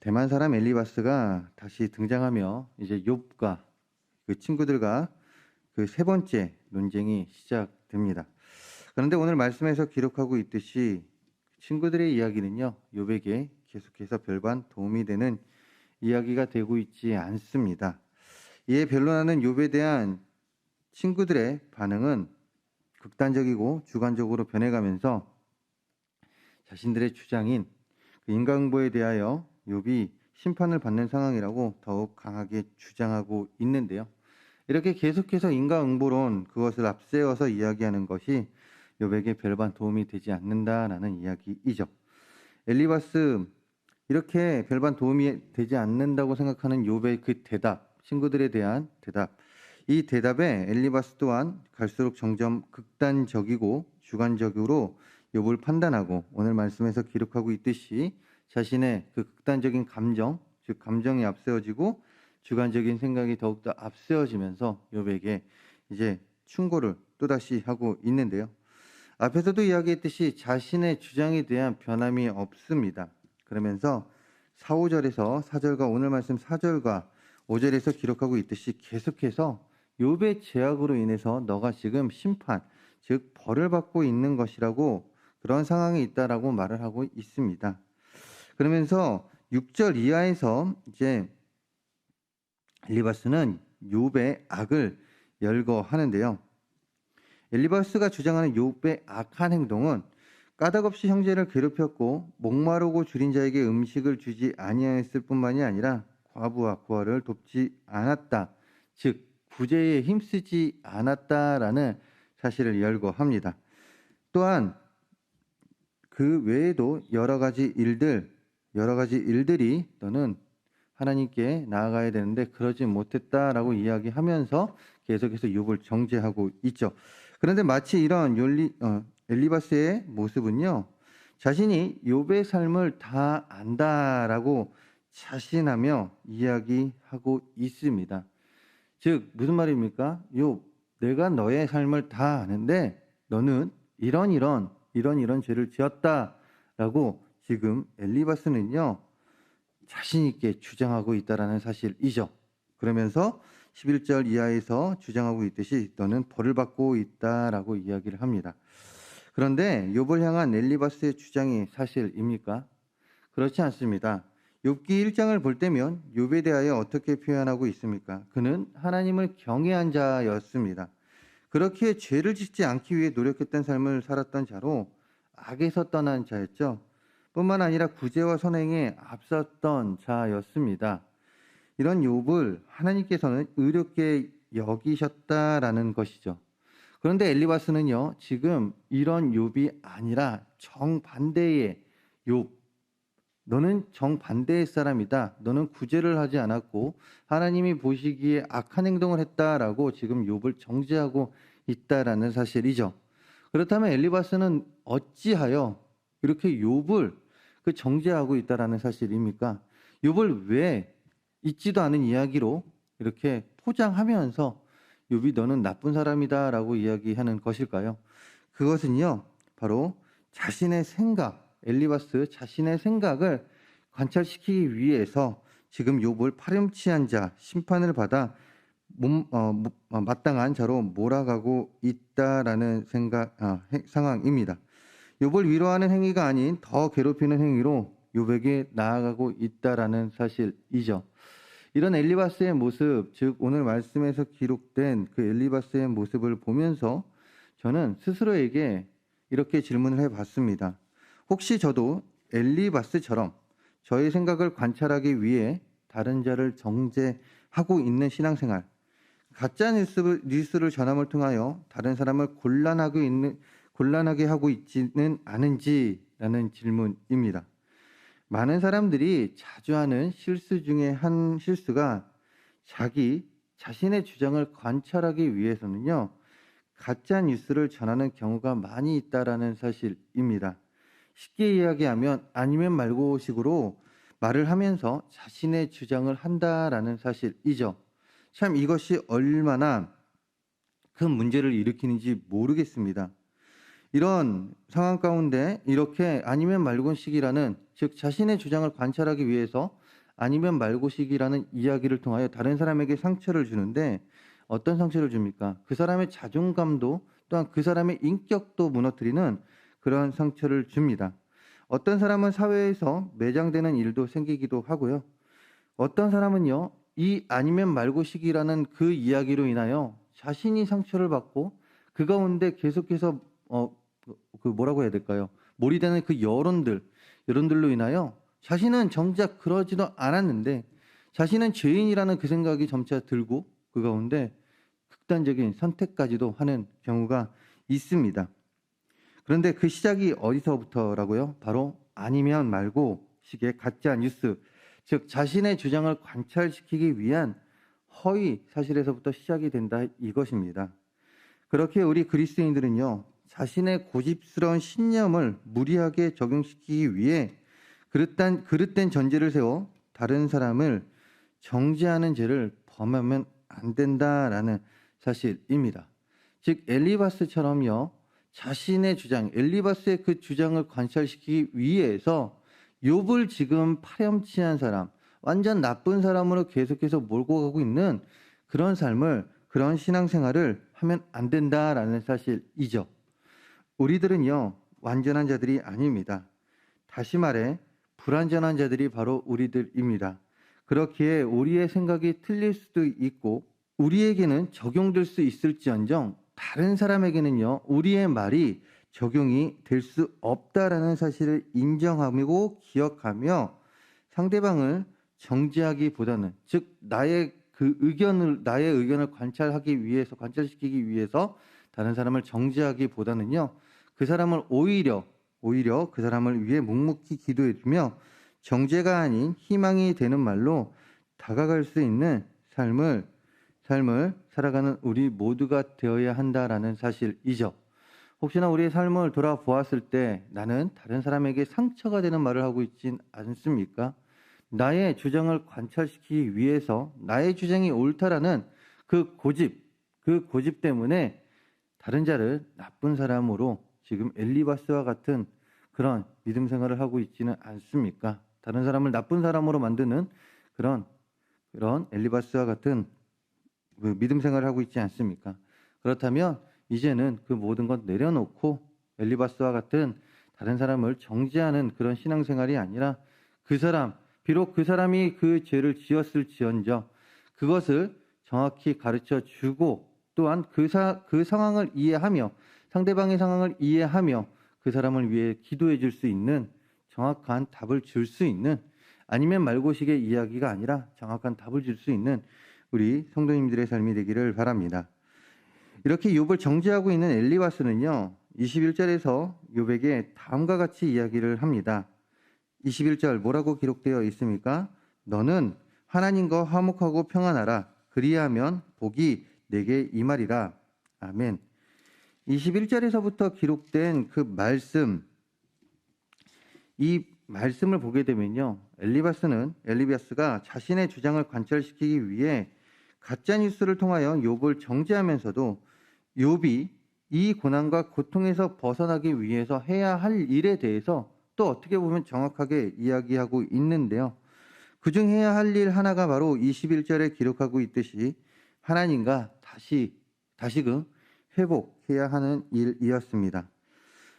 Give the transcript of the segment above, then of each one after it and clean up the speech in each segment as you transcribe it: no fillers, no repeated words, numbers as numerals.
대만 사람 엘리바스가 다시 등장하며 이제 욥과 그 친구들과 그 세 번째 논쟁이 시작됩니다. 그런데 오늘 말씀에서 기록하고 있듯이 친구들의 이야기는요, 욥에게 계속해서 별반 도움이 되는 이야기가 되고 있지 않습니다. 이에 변론하는 욥에 대한 친구들의 반응은 극단적이고 주관적으로 변해가면서 자신들의 주장인 그 인간보에 대하여 욥이 심판을 받는 상황이라고 더욱 강하게 주장하고 있는데요. 이렇게 계속해서 인과응보론 그것을 앞세워서 이야기하는 것이 욥에게 별반 도움이 되지 않는다라는 이야기이죠. 엘리바스, 이렇게 별반 도움이 되지 않는다고 생각하는 욥의 그 대답, 친구들에 대한 대답, 이 대답에 엘리바스 또한 갈수록 점점 극단적이고 주관적으로 욥을 판단하고 오늘 말씀에서 기록하고 있듯이 자신의 그 극단적인 감정, 즉 감정이 앞세워지고 주관적인 생각이 더욱더 앞세워지면서 욥에게 이제 충고를 또다시 하고 있는데요. 앞에서도 이야기했듯이 자신의 주장에 대한 변함이 없습니다. 그러면서 4, 5절에서 4절과 오늘 말씀 4절과 5절에서 기록하고 있듯이 계속해서 욥의 죄악으로 인해서 너가 지금 심판, 즉 벌을 받고 있는 것이라고 그런 상황에 있다라고 말을 하고 있습니다. 그러면서 6절 이하에서 이제 엘리바스는 욥의 악을 열거하는데요. 엘리바스가 주장하는 욥의 악한 행동은 까닭없이 형제를 괴롭혔고 목마르고 줄인 자에게 음식을 주지 아니하였을 뿐만이 아니라 과부와 고아를 돕지 않았다. 즉 구제에 힘쓰지 않았다라는 사실을 열거합니다. 또한 그 외에도 여러 가지 일들이 너는 하나님께 나아가야 되는데 그러지 못했다라고 이야기하면서 계속해서 욥을 정죄하고 있죠. 그런데 마치 이런 엘리바스의 모습은요, 자신이 욥의 삶을 다 안다라고 자신하며 이야기하고 있습니다. 즉 무슨 말입니까? 욥, 내가 너의 삶을 다 아는데 너는 이런 죄를 지었다라고 지금 엘리바스는요 자신 있게 주장하고 있다라는 사실이죠. 그러면서 11절 이하에서 주장하고 있듯이 너는 벌을 받고 있다라고 이야기를 합니다. 그런데 욥을 향한 엘리바스의 주장이 사실입니까? 그렇지 않습니다. 욥기 1장을 볼 때면 욥에 대하여 어떻게 표현하고 있습니까? 그는 하나님을 경외한 자였습니다. 그렇기에 죄를 짓지 않기 위해 노력했던 삶을 살았던 자로 악에서 떠난 자였죠. 뿐만 아니라 구제와 선행에 앞섰던 자였습니다. 이런 욥을 하나님께서는 의롭게 여기셨다라는 것이죠. 그런데 엘리바스는요, 지금 이런 욥이 아니라 정반대의 욥, 너는 정반대의 사람이다. 너는 구제를 하지 않았고 하나님이 보시기에 악한 행동을 했다라고 지금 욥을 정죄하고 있다라는 사실이죠. 그렇다면 엘리바스는 어찌하여 이렇게 욥을 그 정죄하고 있다라는 사실입니까? 욥을 왜 있지도 않은 이야기로 이렇게 포장하면서 욥이 너는 나쁜 사람이다라고 이야기하는 것일까요? 그것은요, 바로 자신의 생각, 엘리바스 자신의 생각을 관찰시키기 위해서 지금 욥을 파렴치한 자, 심판을 받아 마땅한 자로 몰아가고 있다라는 상황입니다. 욥을 위로하는 행위가 아닌 더 괴롭히는 행위로 욥에게 나아가고 있다라는 사실이죠. 이런 엘리바스의 모습, 즉 오늘 말씀에서 기록된 그 엘리바스의 모습을 보면서 저는 스스로에게 이렇게 질문을 해봤습니다. 혹시 저도 엘리바스처럼 저의 생각을 관찰하기 위해 다른 자를 정죄하고 있는 신앙생활, 가짜 뉴스를 전함을 통하여 다른 사람을 곤란하게 하고 있지는 않은지라는 질문입니다. 많은 사람들이 자주 하는 실수 중에 한 실수가 자신의 주장을 관찰하기 위해서는요, 가짜 뉴스를 전하는 경우가 많이 있다라는 사실입니다. 쉽게 이야기하면 아니면 말고 식으로 말을 하면서 자신의 주장을 한다라는 사실이죠. 참 이것이 얼마나 큰 문제를 일으키는지 모르겠습니다. 이런 상황 가운데 이렇게 아니면 말곤식이라는 즉 자신의 주장을 관찰하기 위해서 아니면 말고식이라는 이야기를 통하여 다른 사람에게 상처를 주는데 어떤 상처를 줍니까? 그 사람의 자존감도 또한 그 사람의 인격도 무너뜨리는 그런 상처를 줍니다. 어떤 사람은 사회에서 매장되는 일도 생기기도 하고요. 어떤 사람은요, 이 아니면 말고식이라는 그 이야기로 인하여 자신이 상처를 받고 그 가운데 계속해서 그 뭐라고 해야 될까요? 몰이되는 그 여론들로 인하여 자신은 정작 그러지도 않았는데 자신은 죄인이라는 그 생각이 점차 들고 그 가운데 극단적인 선택까지도 하는 경우가 있습니다. 그런데 그 시작이 어디서부터라고요? 바로 아니면 말고 식의 가짜 뉴스, 즉 자신의 주장을 관철시키기 위한 허위 사실에서부터 시작이 된다 이것입니다. 그렇게 우리 그리스도인들은요, 자신의 고집스러운 신념을 무리하게 적용시키기 위해 그릇된 전제를 세워 다른 사람을 정죄하는 죄를 범하면 안 된다라는 사실입니다. 즉 엘리바스처럼요, 자신의 주장, 엘리바스의 그 주장을 관철시키기 위해서 욥을 지금 파렴치한 사람, 완전 나쁜 사람으로 계속해서 몰고 가고 있는 그런 삶을, 그런 신앙생활을 하면 안 된다라는 사실이죠. 우리들은요, 완전한 자들이 아닙니다. 다시 말해 불완전한 자들이 바로 우리들입니다. 그렇기에 우리의 생각이 틀릴 수도 있고 우리에게는 적용될 수 있을지언정 다른 사람에게는요, 우리의 말이 적용이 될 수 없다라는 사실을 인정하고 기억하며 상대방을 정죄하기보다는, 즉 나의 의견을 관철시키기 위해서 다른 사람을 정죄하기보다는요, 그 사람을 오히려 그 사람을 위해 묵묵히 기도해주며 정죄가 아닌 희망이 되는 말로 다가갈 수 있는 삶을 살아가는 우리 모두가 되어야 한다라는 사실이죠. 혹시나 우리의 삶을 돌아보았을 때 나는 다른 사람에게 상처가 되는 말을 하고 있진 않습니까? 나의 주장을 관철시키기 위해서 나의 주장이 옳다라는 그 고집 때문에 다른 자를 나쁜 사람으로 지금 엘리바스와 같은 그런 믿음 생활을 하고 있지는 않습니까? 다른 사람을 나쁜 사람으로 만드는 그런 엘리바스와 같은 그 믿음 생활을 하고 있지 않습니까? 그렇다면 이제는 그 모든 것 내려놓고 엘리바스와 같은 다른 사람을 정죄하는 그런 신앙생활이 아니라 비록 그 사람이 그 죄를 지었을지언정 그것을 정확히 가르쳐 주고 또한 그 상황을 이해하며 상대방의 상황을 이해하며 그 사람을 위해 기도해 줄 수 있는 정확한 답을 줄 수 있는, 아니면 말고식의 이야기가 아니라 정확한 답을 줄 수 있는 우리 성도님들의 삶이 되기를 바랍니다. 이렇게 욥을 정죄하고 있는 엘리바스는요, 21절에서 욥에게 다음과 같이 이야기를 합니다. 21절 뭐라고 기록되어 있습니까? 너는 하나님과 화목하고 평안하라. 그리하면 복이 내게 임하리라. 아멘. 21절에서부터 기록된 그 말씀, 이 말씀을 보게 되면요, 엘리바스가 자신의 주장을 관철시키기 위해 가짜 뉴스를 통하여 욥을 정죄하면서도 욥이 이 고난과 고통에서 벗어나기 위해서 해야 할 일에 대해서 또 어떻게 보면 정확하게 이야기하고 있는데요. 그중 해야 할 일 하나가 바로 21절에 기록하고 있듯이 하나님과 다시금 회복해야 하는 일이었습니다.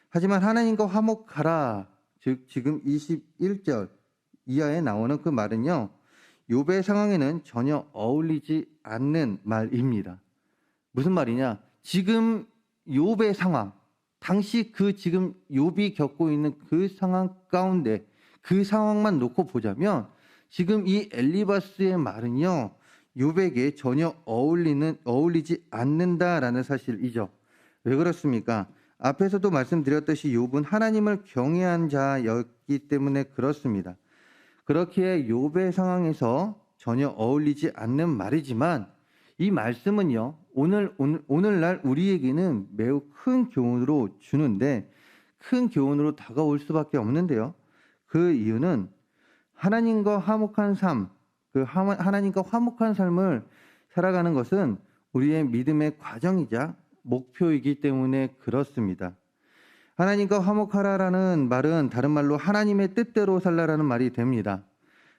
하지만 하나님과 화목하라, 즉 지금 21절 이하에 나오는 그 말은요, 욥의 상황에는 전혀 어울리지 않는 말입니다. 무슨 말이냐? 지금 욥의 상황, 당시 지금 욥이 겪고 있는 그 상황 가운데 그 상황만 놓고 보자면 지금 이 엘리바스의 말은요, 욥에게 전혀 어울리지 않는다라는 사실이죠. 왜 그렇습니까? 앞에서도 말씀드렸듯이 욥은 하나님을 경외한 자였기 때문에 그렇습니다. 그렇기에 욥의 상황에서 전혀 어울리지 않는 말이지만 이 말씀은요, 오늘날 우리에게는 매우 큰 교훈으로 주는데, 큰 교훈으로 다가올 수밖에 없는데요. 그 이유는 하나님과 화목한 삶을 살아가는 것은 우리의 믿음의 과정이자 목표이기 때문에 그렇습니다. 하나님과 화목하라라는 말은 다른 말로 하나님의 뜻대로 살라라는 말이 됩니다.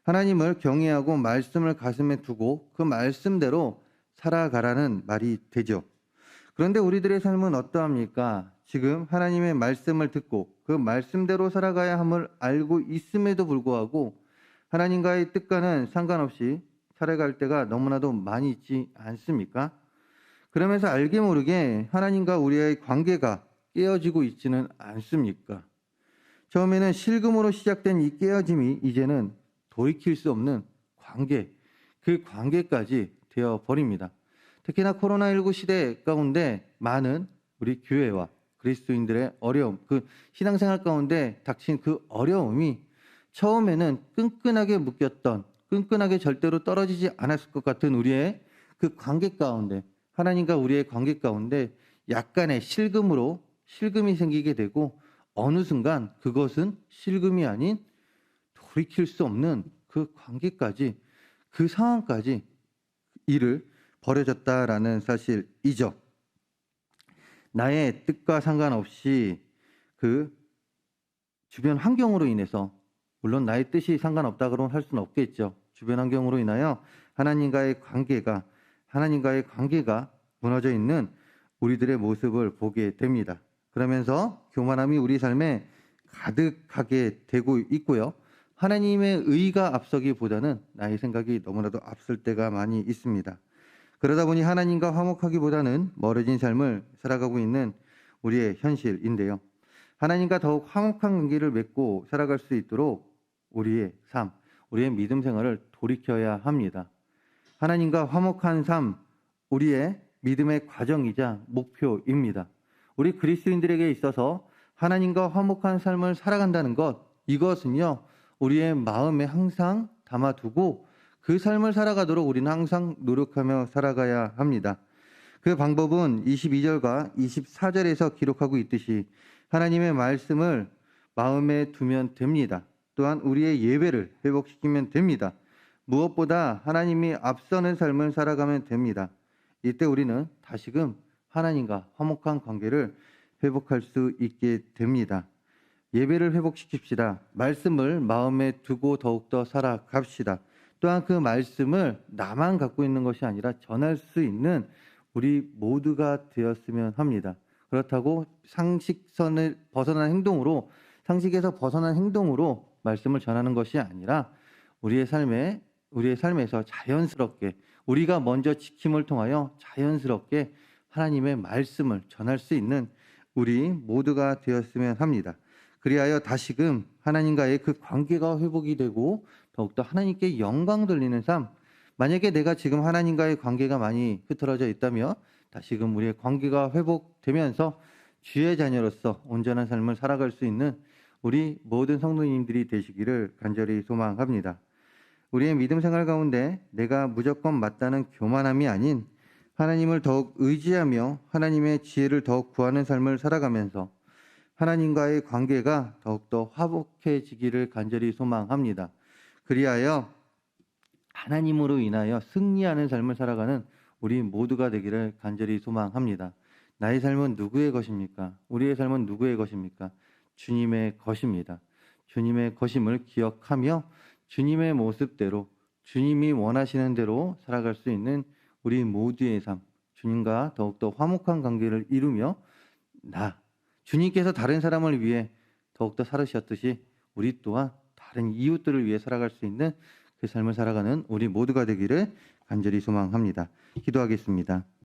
하나님을 경외하고 말씀을 가슴에 두고 그 말씀대로 살아가라는 말이 되죠. 그런데 우리들의 삶은 어떠합니까? 지금 하나님의 말씀을 듣고 그 말씀대로 살아가야 함을 알고 있음에도 불구하고 하나님과의 뜻과는 상관없이 살아갈 때가 너무나도 많이 있지 않습니까? 그러면서 알게 모르게 하나님과 우리의 관계가 깨어지고 있지는 않습니까? 처음에는 실금으로 시작된 이 깨어짐이 이제는 돌이킬 수 없는 관계, 그 관계까지 되어 버립니다. 특히나 코로나19 시대 가운데 많은 우리 교회와 그리스도인들의 어려움, 그 신앙생활 가운데 닥친 그 어려움이 처음에는 끈끈하게 묶였던, 끈끈하게 절대로 떨어지지 않았을 것 같은 우리의 그 관계 가운데, 하나님과 우리의 관계 가운데 약간의 실금이 생기게 되고 어느 순간 그것은 실금이 아닌 돌이킬 수 없는 그 관계까지, 그 상황까지 일을 벌어졌다라는 사실이죠. 나의 뜻과 상관없이 그 주변 환경으로 인해서, 물론 나의 뜻이 상관없다고는 할 수는 없겠죠. 주변 환경으로 인하여 하나님과의 관계가 무너져 있는 우리들의 모습을 보게 됩니다. 그러면서 교만함이 우리 삶에 가득하게 되고 있고요. 하나님의 의가 앞서기보다는 나의 생각이 너무나도 앞설 때가 많이 있습니다. 그러다 보니 하나님과 화목하기보다는 멀어진 삶을 살아가고 있는 우리의 현실인데요. 하나님과 더욱 화목한 관계를 맺고 살아갈 수 있도록 우리의 삶, 우리의 믿음 생활을 돌이켜야 합니다. 하나님과 화목한 삶, 우리의 믿음의 과정이자 목표입니다. 우리 그리스도인들에게 있어서 하나님과 화목한 삶을 살아간다는 것, 이것은요, 우리의 마음에 항상 담아두고 그 삶을 살아가도록 우리는 항상 노력하며 살아가야 합니다. 그 방법은 22절과 24절에서 기록하고 있듯이 하나님의 말씀을 마음에 두면 됩니다. 또한 우리의 예배를 회복시키면 됩니다. 무엇보다 하나님이 앞서는 삶을 살아가면 됩니다. 이때 우리는 다시금 하나님과 화목한 관계를 회복할 수 있게 됩니다. 예배를 회복시킵시다. 말씀을 마음에 두고 더욱더 살아갑시다. 또한 그 말씀을 나만 갖고 있는 것이 아니라 전할 수 있는 우리 모두가 되었으면 합니다. 그렇다고 상식에서 벗어난 행동으로 말씀을 전하는 것이 아니라 우리의 삶에서 자연스럽게 우리가 먼저 지킴을 통하여 자연스럽게 하나님의 말씀을 전할 수 있는 우리 모두가 되었으면 합니다. 그리하여 다시금 하나님과의 그 관계가 회복이 되고 더욱더 하나님께 영광 돌리는 삶, 만약에 내가 지금 하나님과의 관계가 많이 흐트러져 있다면 다시금 우리의 관계가 회복되면서 주의 자녀로서 온전한 삶을 살아갈 수 있는 우리 모든 성도님들이 되시기를 간절히 소망합니다. 우리의 믿음 생활 가운데 내가 무조건 맞다는 교만함이 아닌 하나님을 더욱 의지하며 하나님의 지혜를 더욱 구하는 삶을 살아가면서 하나님과의 관계가 더욱더 화목해지기를 간절히 소망합니다. 그리하여 하나님으로 인하여 승리하는 삶을 살아가는 우리 모두가 되기를 간절히 소망합니다. 나의 삶은 누구의 것입니까? 우리의 삶은 누구의 것입니까? 주님의 것입니다. 주님의 것임을 기억하며 주님의 모습대로, 주님이 원하시는 대로 살아갈 수 있는 우리 모두의 삶, 주님과 더욱더 화목한 관계를 이루며 주님께서 다른 사람을 위해 더욱더 살으셨듯이 우리 또한 다른 이웃들을 위해 살아갈 수 있는 그 삶을 살아가는 우리 모두가 되기를 간절히 소망합니다. 기도하겠습니다.